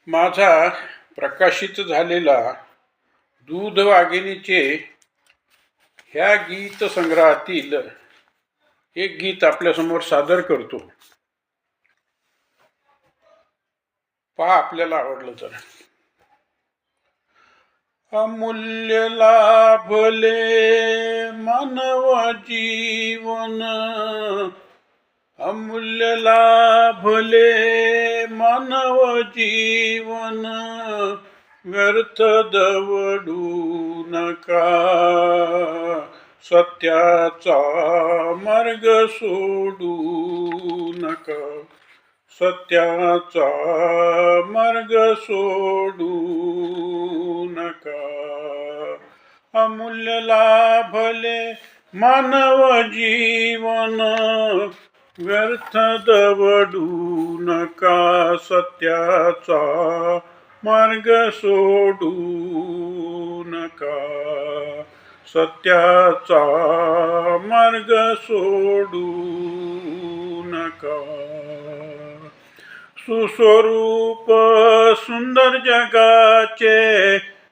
माझा प्रकाशित झालेला दूध वाघिणीचे ह्या गीत संग्रहातील एक गीत आपल्यासमोर सादर करतो. पहा आपल्याला आवडलं तर. अमूल्य लाभले मानव जीवन, अमूल्य लाभले मानव जीवन, व्यर्थ दवडू नका, सत्याचा मार्ग सोडू नका, सत्याचा मार्ग सोडू नका. अमूल्य लाभले मानव जीवन, व्यर्थ दवडू नका, सत्याचा मार्ग सोडू नका, सत्याचा मार्ग सोडू नका. सुस्वरूप सुंदर जगाचे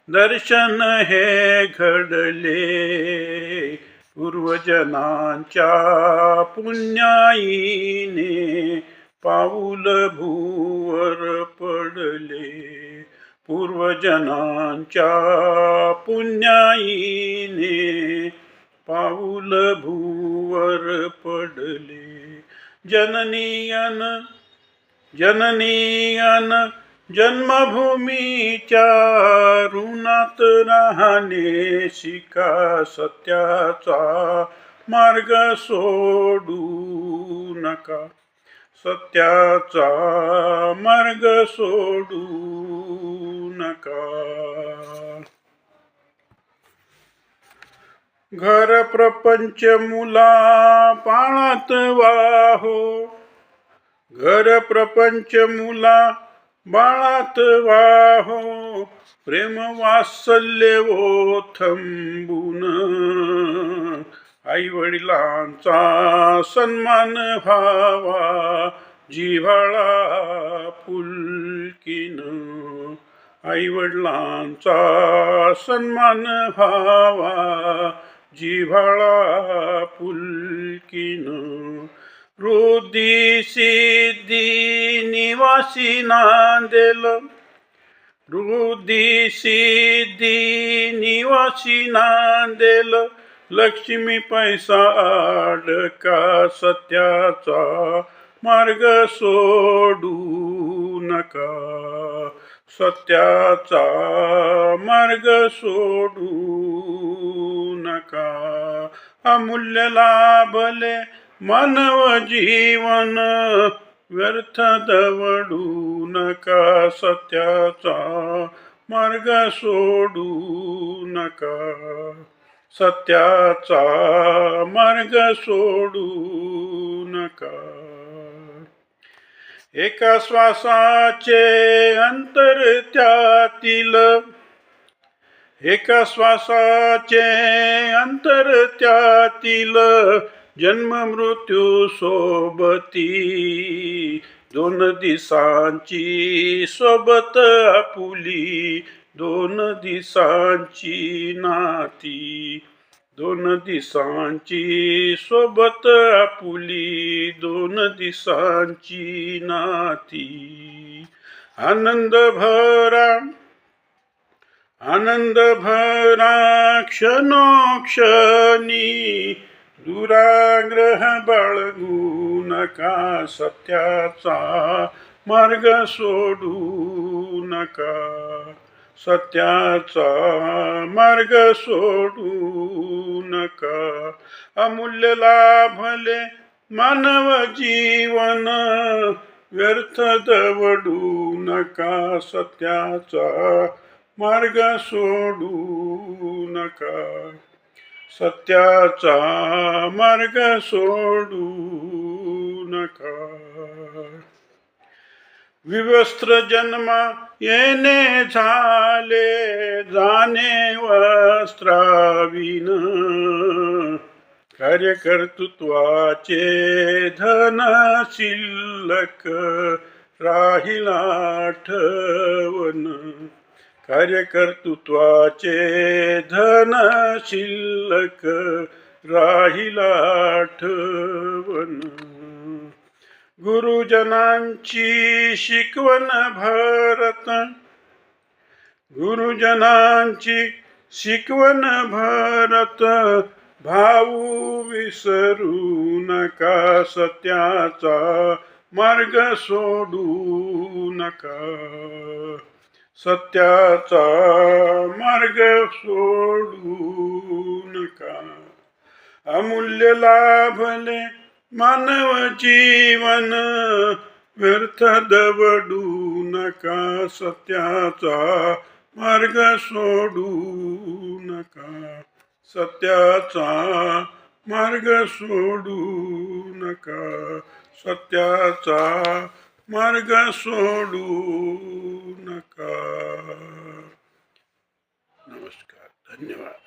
दर्शन हे घडले, पूर्वजनांच्या पुण्याईने पाऊल भूवर पडले, पूर्वजनांच्या पुण्याईने पाऊल भूवर पडले. जननीयन जन्मभूमीच्या ऋणात राहणे शिका, सत्याचा मार्ग सोडू नका, सत्याचा मार्ग सोडू नका. घर प्रपंच मुला पाळत वाहो, घर प्रपंच मुला बाळात वाहो, प्रेम वात्सल्य ओथंबून, आई वडिलांचा सन्मान व्हावा जिव्हाळा पुलकीन, आई वडिलांचा सन्मान व्हावा जिव्हाळा पुलकीन. रुद्धी सिद्धी निवासी नांदेल, रुद्धी सिद्धी निवासी नांदेल, लक्ष्मी पैसा अडका, सत्याचा मार्ग सोडू नका, सत्याचा मार्ग सोडू नका. अमूल्य लाभले मानव जीवन, व्यर्थ दवडू नका, सत्याचा मार्ग सोडू नका, सत्याचा मार्ग सोडू नका. एका श्वासाचे अंतर त्यातील, एका श्वासाचे अंतर त्यातील, जन्म मृत्यू सोबती, दोन दिसांची सोबत आपुली, दोन दिसांची नाती, दोन दिसांची सोबत आपुली, दोन दिसांची नाती. आनंद भरा, आनंद भरा क्षणोक्षणी, दुराग्रह बाळगू नका, सत्याचा मार्ग सोडू नका, सत्याचा मार्ग सोडू नका. अमूल्य लाभले मानव जीवन, व्यर्थ दवडू नका, सत्याचा मार्ग सोडू नका, सत्याचा मार्ग सोडू नका. विवस्त्र जन्मा येणे झाले, जाणे वस्त्राविन, कार्यकर्तृत्वाचे धन शिल्लक राहील आठवण. कार्यकर्तृत्वाचे धन शिल्लक राहील आठवण. गुरुजनांची शिकवण भरत, गुरुजनांची शिकवण भरत, भाऊ विसरू नका, सत्याचा मार्ग सोडू नका, सत्याचा मार्ग सोडू नका. अमूल्य लाभले मानव जीवन, व्यर्थ दवडू नका, सत्याचा मार्ग सोडू नका, सत्याचा मार्ग सोडू नका, सत्याचा मार्ग सोडू नका. नमस्कार, धन्यवाद.